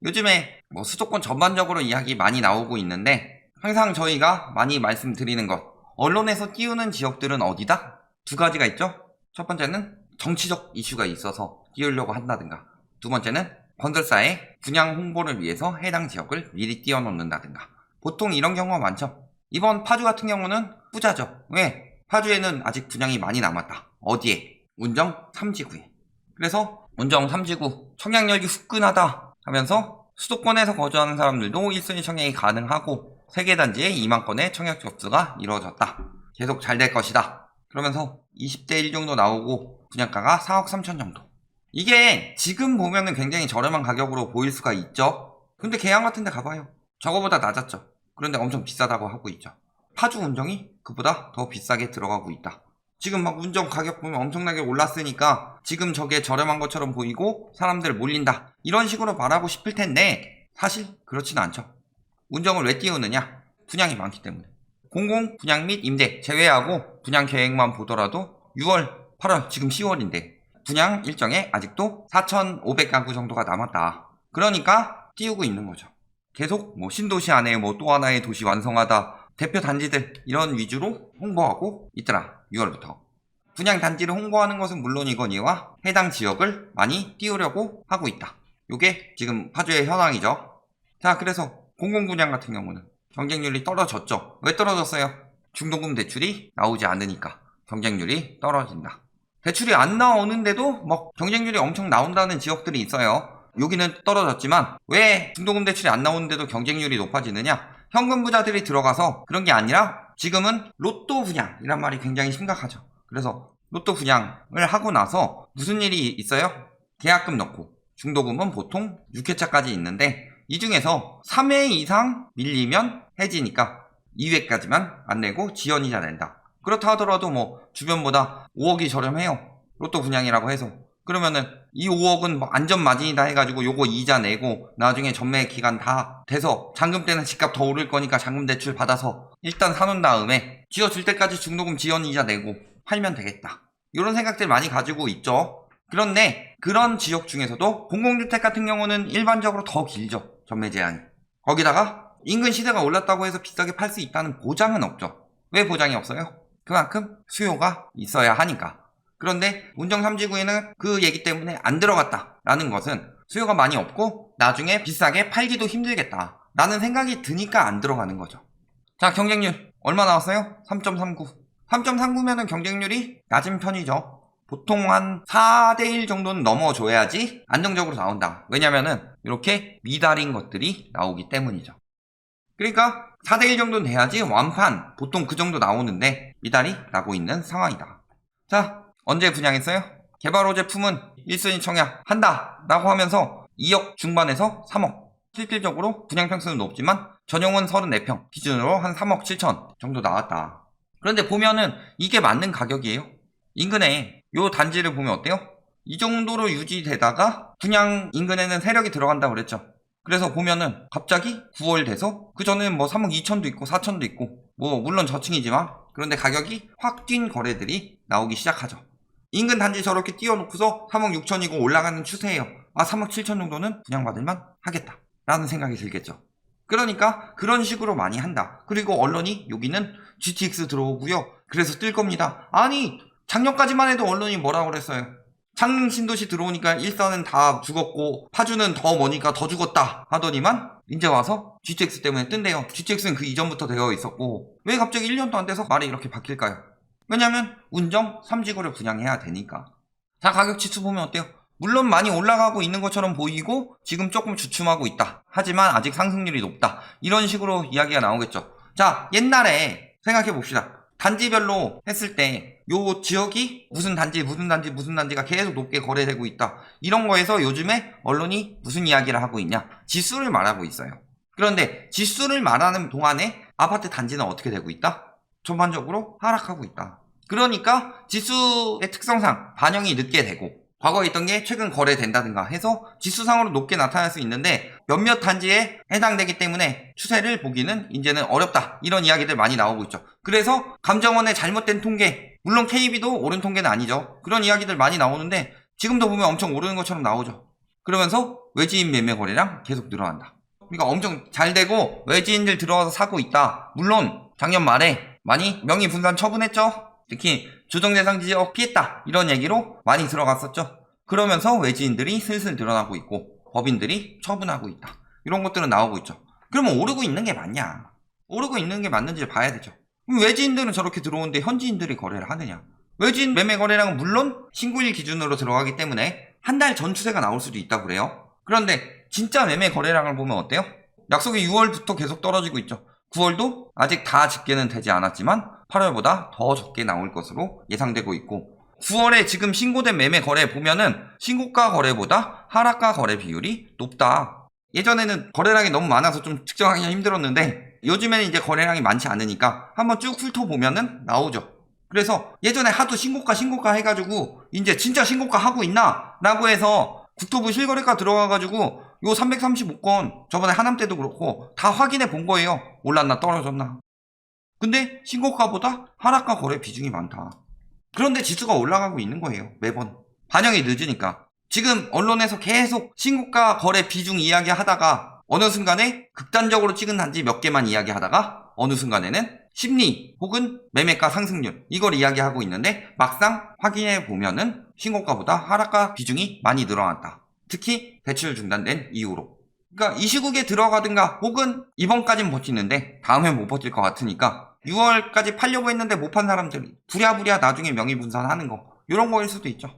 요즘에 수도권 전반적으로 이야기 많이 나오고 있는데 항상 저희가 많이 말씀드리는 것, 언론에서 띄우는 지역들은 어디다? 두 가지가 있죠. 첫 번째는 정치적 이슈가 있어서 띄우려고 한다든가, 두 번째는 건설사의 분양 홍보를 위해서 해당 지역을 미리 띄워놓는다든가. 보통 이런 경우가 많죠. 이번 파주 같은 경우는 후자죠. 왜? 파주에는 아직 분양이 많이 남았다. 어디에? 운정 3지구에. 그래서 운정 3지구 청약열기 후끈하다 하면서 수도권에서 거주하는 사람들도 1순위 청약이 가능하고 3개 단지에 2만 건의 청약 접수가 이루어졌다. 계속 잘 될 것이다. 그러면서 20대 1 정도 나오고 분양가가 4억 3천 정도. 이게 지금 보면은 굉장히 저렴한 가격으로 보일 수가 있죠. 근데 계양 같은 데 가봐요. 저거보다 낮았죠. 그런데 엄청 비싸다고 하고 있죠. 파주 운정이 그보다 더 비싸게 들어가고 있다. 지금 막 운정 가격 보면 엄청나게 올랐으니까 지금 저게 저렴한 것처럼 보이고 사람들 몰린다, 이런 식으로 말하고 싶을 텐데 사실 그렇지는 않죠. 운정을 왜 띄우느냐? 분양이 많기 때문에. 공공 분양 및 임대 제외하고 분양 계획만 보더라도 6월, 8월, 지금 10월인데 분양 일정에 아직도 4,500가구 정도가 남았다. 그러니까 띄우고 있는 거죠. 계속 신도시 안에 또 하나의 도시 완성하다, 대표 단지들 이런 위주로 홍보하고 있더라. 6월부터. 분양 단지를 홍보하는 것은 물론이거니와 해당 지역을 많이 띄우려고 하고 있다. 요게 지금 파주의 현황이죠. 자, 그래서 공공분양 같은 경우는 경쟁률이 떨어졌죠. 왜 떨어졌어요? 중도금 대출이 나오지 않으니까 경쟁률이 떨어진다. 대출이 안 나오는데도 경쟁률이 엄청 나온다는 지역들이 있어요. 여기는 떨어졌지만 왜 중도금 대출이 안 나오는데도 경쟁률이 높아지느냐? 현금 부자들이 들어가서 그런 게 아니라 지금은 로또 분양이란 말이 굉장히 심각하죠. 그래서 로또 분양을 하고 나서 무슨 일이 있어요? 계약금 넣고 중도금은 보통 6회차까지 있는데 이 중에서 3회 이상 밀리면 해지니까 2회까지만 안 내고 지연이자 낸다. 그렇다 하더라도 주변보다 5억이 저렴해요. 로또 분양이라고 해서. 그러면은 이 5억은 안전 마진이다 해가지고 요거 이자 내고 나중에 전매 기간 다 돼서 잔금 때는 집값 더 오를 거니까 잔금 대출 받아서 일단 사놓은 다음에 지어줄 때까지 중도금 지연 이자 내고 팔면 되겠다. 이런 생각들 많이 가지고 있죠. 그런데 그런 지역 중에서도 공공주택 같은 경우는 일반적으로 더 길죠. 전매 제한이. 거기다가 인근 시세가 올랐다고 해서 비싸게 팔 수 있다는 보장은 없죠. 왜 보장이 없어요? 그만큼 수요가 있어야 하니까. 그런데 운정 3지구에는 그 얘기 때문에 안 들어갔다라는 것은 수요가 많이 없고 나중에 비싸게 팔기도 힘들겠다 라는 생각이 드니까 안 들어가는 거죠. 자, 경쟁률 얼마 나왔어요? 3.39. 3.39면은 경쟁률이 낮은 편이죠. 보통 한 4대1 정도는 넘어줘야지 안정적으로 나온다. 왜냐면은 이렇게 미달인 것들이 나오기 때문이죠. 그러니까 4대1 정도는 돼야지 완판, 보통 그 정도 나오는데 미달이 나고 있는 상황이다. 자, 언제 분양했어요? 개발호 제품은 1순위 청약 한다 라고 하면서 2억 중반에서 3억. 실질적으로 분양평수는 높지만 전용은 34평 기준으로 한 3억 7천 정도 나왔다. 그런데 보면은 이게 맞는 가격이에요. 인근에 요 단지를 보면 어때요? 이 정도로 유지되다가 분양 인근에는 세력이 들어간다고 그랬죠. 그래서 보면은 갑자기 9월 돼서 그 전에는 3억 2천도 있고 4천도 있고 물론 저층이지만 그런데 가격이 확 뛴 거래들이 나오기 시작하죠. 인근 단지 저렇게 띄워놓고서 3억 6천이고 올라가는 추세예요. 3억 7천 정도는 분양받을만 하겠다 라는 생각이 들겠죠. 그러니까 그런 식으로 많이 한다. 그리고 언론이 여기는 GTX 들어오고요, 그래서 뜰 겁니다. 아니, 작년까지만 해도 언론이 뭐라고 그랬어요? 창릉 신도시 들어오니까 일산은 다 죽었고 파주는 더 머니까 더 죽었다 하더니만 이제 와서 GTX 때문에 뜬대요. GTX는 그 이전부터 되어 있었고 왜 갑자기 1년도 안 돼서 말이 이렇게 바뀔까요? 왜냐면 운정 3지구를 분양해야 되니까. 자, 가격 지수 보면 어때요? 물론 많이 올라가고 있는 것처럼 보이고 지금 조금 주춤하고 있다. 하지만 아직 상승률이 높다. 이런 식으로 이야기가 나오겠죠. 자, 옛날에 생각해 봅시다. 단지별로 했을 때 요 지역이 무슨 단지가 계속 높게 거래되고 있다. 이런 거에서 요즘에 언론이 무슨 이야기를 하고 있냐? 지수를 말하고 있어요. 그런데 지수를 말하는 동안에 아파트 단지는 어떻게 되고 있다? 전반적으로 하락하고 있다. 그러니까 지수의 특성상 반영이 늦게 되고 과거에 있던 게 최근 거래된다든가 해서 지수상으로 높게 나타날 수 있는데 몇몇 단지에 해당되기 때문에 추세를 보기는 이제는 어렵다, 이런 이야기들 많이 나오고 있죠. 그래서 감정원의 잘못된 통계, 물론 KB도 옳은 통계는 아니죠. 그런 이야기들 많이 나오는데 지금도 보면 엄청 오르는 것처럼 나오죠. 그러면서 외지인 매매 거래량 계속 늘어난다. 그러니까 엄청 잘 되고 외지인들 들어와서 사고 있다. 물론 작년 말에 많이 명의 분산 처분했죠. 특히 조정대상 지역 피했다 이런 얘기로 많이 들어갔었죠. 그러면서 외지인들이 슬슬 늘어나고 있고 법인들이 처분하고 있다. 이런 것들은 나오고 있죠. 그러면 오르고 있는 게 맞냐? 오르고 있는 게 맞는지를 봐야 되죠. 그럼 외지인들은 저렇게 들어오는데 현지인들이 거래를 하느냐? 외지인 매매 거래량은 물론 신고일 기준으로 들어가기 때문에 한 달 전 추세가 나올 수도 있다고 그래요. 그런데 진짜 매매 거래량을 보면 어때요? 약속이 6월부터 계속 떨어지고 있죠. 9월도 아직 다 집계는 되지 않았지만 8월보다 더 적게 나올 것으로 예상되고 있고 9월에 지금 신고된 매매 거래 보면은 신고가 거래보다 하락가 거래 비율이 높다. 예전에는 거래량이 너무 많아서 좀 측정하기가 힘들었는데 요즘에는 이제 거래량이 많지 않으니까 한번 쭉 훑어보면은 나오죠. 그래서 예전에 하도 신고가 해가지고 이제 진짜 신고가 하고 있나? 라고 해서 국토부 실거래가 들어가가지고 요 335건 저번에 하남 때도 그렇고 다 확인해 본 거예요. 올랐나 떨어졌나. 근데 신고가보다 하락가 거래 비중이 많다. 그런데 지수가 올라가고 있는 거예요. 매번. 반영이 늦으니까. 지금 언론에서 계속 신고가 거래 비중 이야기하다가 어느 순간에 극단적으로 찍은 단지 몇 개만 이야기하다가 어느 순간에는 심리 혹은 매매가 상승률 이걸 이야기하고 있는데 막상 확인해 보면은 신고가보다 하락가 비중이 많이 늘어났다. 특히 대출 중단된 이후로. 그러니까 이 시국에 들어가든가 혹은 이번까진 버티는데 다음엔 못 버틸 것 같으니까 6월까지 팔려고 했는데 못 판 사람들 부랴부랴 나중에 명의분산하는 거 이런 거일 수도 있죠.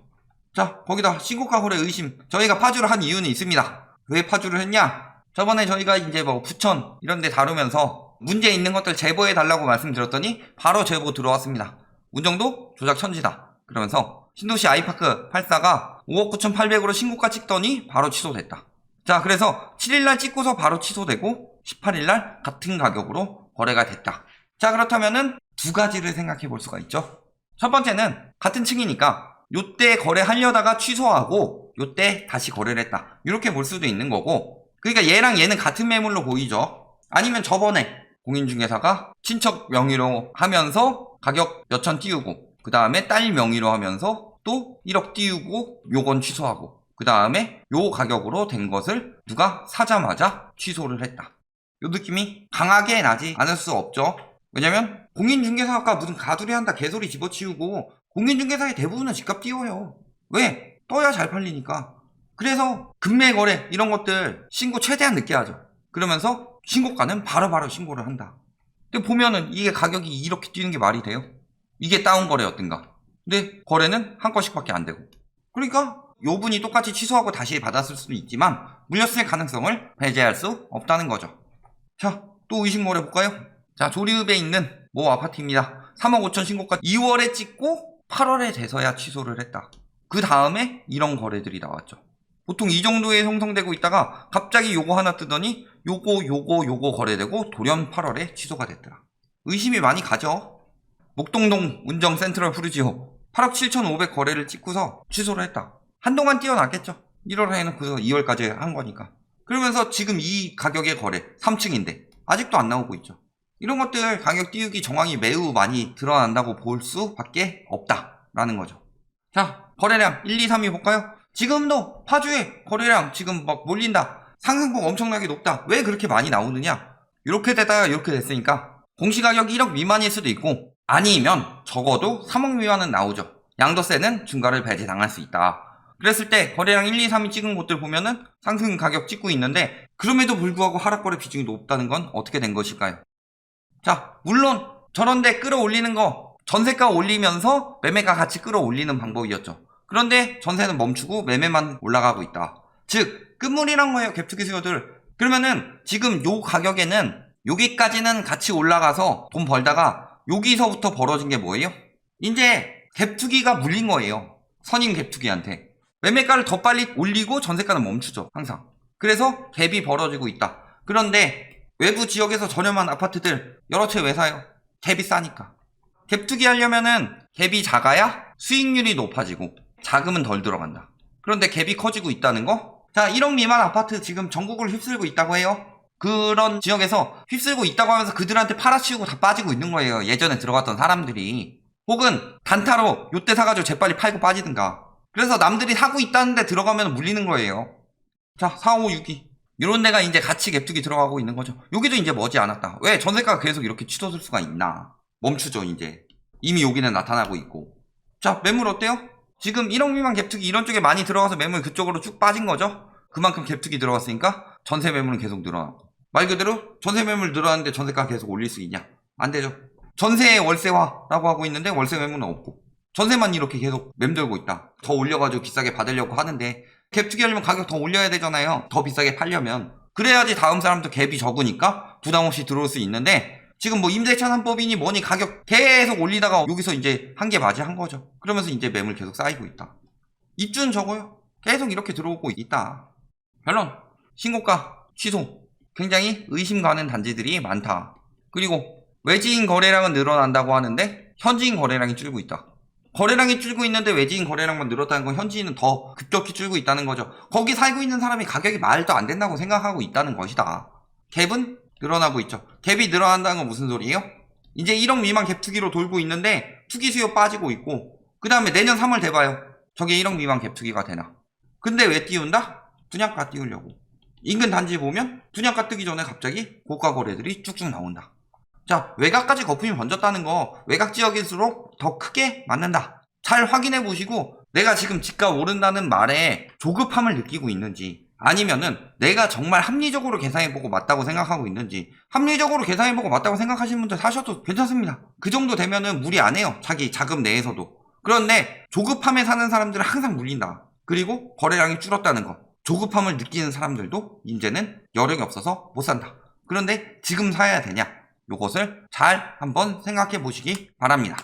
자, 거기다 신고가 거래 의심 저희가 파주를 한 이유는 있습니다. 왜 파주를 했냐? 저번에 저희가 이제 뭐 부천 이런 데 다루면서 문제 있는 것들 제보해 달라고 말씀드렸더니 바로 제보 들어왔습니다. 운정도 조작 천지다. 그러면서 신도시 아이파크 84가 5억 9,800으로 신고가 찍더니 바로 취소됐다. 자, 그래서 7일날 찍고서 바로 취소되고 18일날 같은 가격으로 거래가 됐다. 자, 그렇다면은 두 가지를 생각해 볼 수가 있죠. 첫 번째는 같은 층이니까 요때 거래하려다가 취소하고 요때 다시 거래를 했다. 이렇게 볼 수도 있는 거고 그러니까 얘랑 얘는 같은 매물로 보이죠. 아니면 저번에 공인중개사가 친척 명의로 하면서 가격 몇천 띄우고 그 다음에 딸 명의로 하면서 또 1억 띄우고 요건 취소하고 그 다음에 요 가격으로 된 것을 누가 사자마자 취소를 했다. 요 느낌이 강하게 나지 않을 수 없죠. 왜냐면 공인중개사가 무슨 가두리 한다 개소리 집어치우고 공인중개사의 대부분은 집값 띄워요. 왜? 떠야 잘 팔리니까. 그래서 금매거래 이런 것들 신고 최대한 늦게 하죠. 그러면서 신고가는 바로바로 신고를 한다. 근데 보면은 이게 가격이 이렇게 뛰는 게 말이 돼요? 이게 다운거래였던가. 근데 거래는 한 건씩밖에 안 되고. 그러니까 요 분이 똑같이 취소하고 다시 받았을 수도 있지만 물렸을 가능성을 배제할 수 없다는 거죠. 자, 또 의심거래 볼까요? 자, 조리읍에 있는 모 아파트입니다. 3억 5천 신고가 2월에 찍고 8월에 돼서야 취소를 했다. 그 다음에 이런 거래들이 나왔죠. 보통 이 정도에 형성되고 있다가 갑자기 요거 하나 뜨더니 요거 거래되고 돌연 8월에 취소가 됐더라. 의심이 많이 가죠. 목동동 운정 센트럴 푸르지오 8억 7,500 거래를 찍고서 취소를 했다. 한동안 뛰어났겠죠. 1월에는 그래서 2월까지 한 거니까. 그러면서 지금 이 가격의 거래 3층인데 아직도 안 나오고 있죠. 이런 것들 가격 띄우기 정황이 매우 많이 드러난다고 볼 수밖에 없다라는 거죠. 자, 거래량 1, 2, 3위 볼까요? 지금도 파주에 거래량 지금 막 몰린다. 상승폭 엄청나게 높다. 왜 그렇게 많이 나오느냐? 이렇게 되다가 이렇게 됐으니까 공시가격이 1억 미만일 수도 있고 아니면 적어도 3억 미만은 나오죠. 양도세는 중과를 배제당할 수 있다. 그랬을 때 거래량 1, 2, 3위 찍은 곳들 보면은 상승 가격 찍고 있는데 그럼에도 불구하고 하락거래 비중이 높다는 건 어떻게 된 것일까요? 자, 물론 저런데 끌어올리는 거 전세가 올리면서 매매가 같이 끌어올리는 방법이었죠. 그런데 전세는 멈추고 매매만 올라가고 있다. 즉 끝물이란 거예요. 갭투기 수요들. 그러면은 지금 요 가격에는 여기까지는 같이 올라가서 돈 벌다가 여기서부터 벌어진 게 뭐예요? 이제 갭투기가 물린 거예요. 선임 갭투기한테. 매매가를 더 빨리 올리고 전세가는 멈추죠. 항상. 그래서 갭이 벌어지고 있다. 그런데 외부 지역에서 저렴한 아파트들 여러 채 왜 사요? 갭이 싸니까. 갭투기 하려면은 갭이 작아야 수익률이 높아지고 자금은 덜 들어간다. 그런데 갭이 커지고 있다는 거? 자, 1억 미만 아파트 지금 전국을 휩쓸고 있다고 해요. 그런 지역에서 휩쓸고 있다고 하면서 그들한테 팔아치우고 다 빠지고 있는 거예요. 예전에 들어갔던 사람들이. 혹은 단타로 요때 사가지고 재빨리 팔고 빠지든가. 그래서 남들이 사고 있다는데 들어가면 물리는 거예요. 자, 4, 5, 6이. 이런 데가 이제 같이 갭투기 들어가고 있는 거죠. 여기도 이제 머지않았다. 왜 전세가가 계속 이렇게 치솟을 수가 있나? 멈추죠, 이제. 이미 여기는 나타나고 있고. 자, 매물 어때요? 지금 1억 미만 갭투기 이런 쪽에 많이 들어가서 매물 그쪽으로 쭉 빠진 거죠? 그만큼 갭투기 들어갔으니까 전세 매물은 계속 늘어나고. 말 그대로 전세 매물 늘어났는데 전세가 계속 올릴 수 있냐? 안 되죠. 전세 월세화라고 하고 있는데 월세 매물은 없고. 전세만 이렇게 계속 맴돌고 있다. 더 올려가지고 비싸게 받으려고 하는데 갭투기 하려면 가격 더 올려야 되잖아요. 더 비싸게 팔려면. 그래야지 다음 사람도 갭이 적으니까 부담 없이 들어올 수 있는데 지금 뭐 임대차 3법이니 뭐니 가격 계속 올리다가 여기서 이제 한계 맞이한 거죠. 그러면서 이제 매물 계속 쌓이고 있다. 입주는 적어요. 계속 이렇게 들어오고 있다. 결론. 신고가 취소. 굉장히 의심 가는 단지들이 많다. 그리고 외지인 거래량은 늘어난다고 하는데 현지인 거래량이 줄고 있다. 거래량이 줄고 있는데 외지인 거래량만 늘었다는 건 현지인은 더 급격히 줄고 있다는 거죠. 거기 살고 있는 사람이 가격이 말도 안 된다고 생각하고 있다는 것이다. 갭은 늘어나고 있죠. 갭이 늘어난다는 건 무슨 소리예요? 이제 1억 미만 갭 투기로 돌고 있는데 투기 수요 빠지고 있고 그 다음에 내년 3월 돼봐요. 저게 1억 미만 갭 투기가 되나? 근데 왜 띄운다? 분양가 띄우려고. 인근 단지 보면 분양가 뜨기 전에 갑자기 고가 거래들이 쭉쭉 나온다. 자, 외곽까지 거품이 번졌다는 거 외곽 지역일수록 더 크게 맞는다. 잘 확인해 보시고 내가 지금 집값 오른다는 말에 조급함을 느끼고 있는지 아니면은 내가 정말 합리적으로 계산해보고 맞다고 생각하고 있는지. 합리적으로 계산해보고 맞다고 생각하시는 분들 사셔도 괜찮습니다. 그 정도 되면은 무리 안 해요. 자기 자금 내에서도. 그런데 조급함에 사는 사람들은 항상 물린다. 그리고 거래량이 줄었다는 거. 조급함을 느끼는 사람들도 이제는 여력이 없어서 못 산다. 그런데 지금 사야 되냐? 요것을 잘 한번 생각해 보시기 바랍니다.